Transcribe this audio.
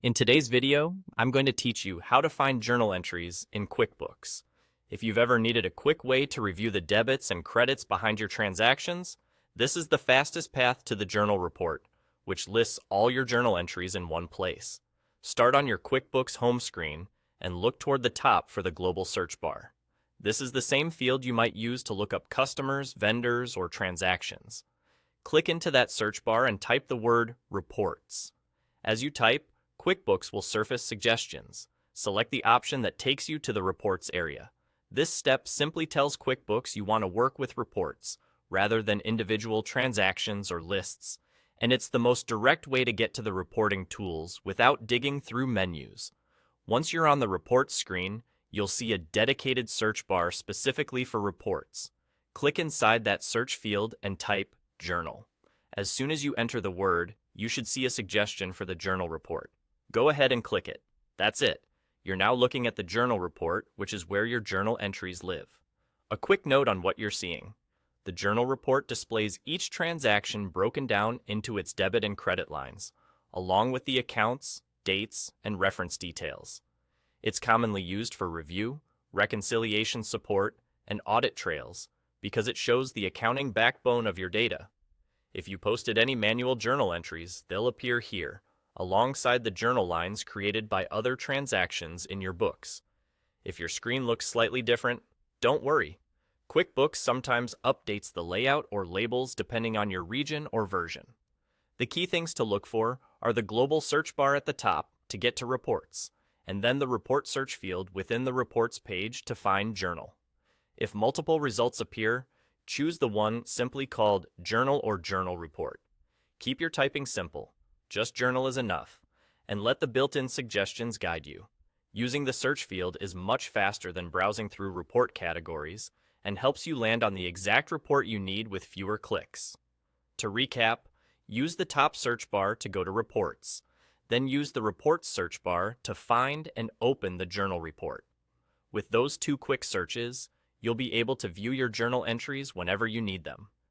In today's video, I'm going to teach you how to find journal entries in QuickBooks. If you've ever needed a quick way to review the debits and credits behind your transactions, this is the fastest path to the journal report, which lists all your journal entries in one place. Start on your QuickBooks home screen and look toward the top for the global search bar. This is the same field you might use to look up customers, vendors, or transactions. Click into that search bar and type the word Reports. As you type, QuickBooks will surface suggestions. Select the option that takes you to the Reports area. This step simply tells QuickBooks you want to work with reports, rather than individual transactions or lists, and it's the most direct way to get to the reporting tools without digging through menus. Once you're on the Reports screen, you'll see a dedicated search bar specifically for reports. Click inside that search field and type Journal. As soon as you enter the word, you should see a suggestion for the journal report. Go ahead and click it. That's it. You're now looking at the journal report, which is where your journal entries live. A quick note on what you're seeing. The journal report displays each transaction broken down into its debit and credit lines, along with the accounts, dates, and reference details. It's commonly used for review, reconciliation support, and audit trails because it shows the accounting backbone of your data. If you posted any manual journal entries, they'll appear here, alongside the journal lines created by other transactions in your books. If your screen looks slightly different, don't worry. QuickBooks sometimes updates the layout or labels depending on your region or version. The key things to look for are the global search bar at the top to get to Reports, and then the Report search field within the Reports page to find Journal. If multiple results appear, choose the one simply called Journal or Journal Report. Keep your typing simple. Just Journal is enough, and let the built-in suggestions guide you. Using the search field is much faster than browsing through report categories and helps you land on the exact report you need with fewer clicks. To recap, use the top search bar to go to Reports, then use the Reports search bar to find and open the journal report. With those two quick searches, you'll be able to view your journal entries whenever you need them.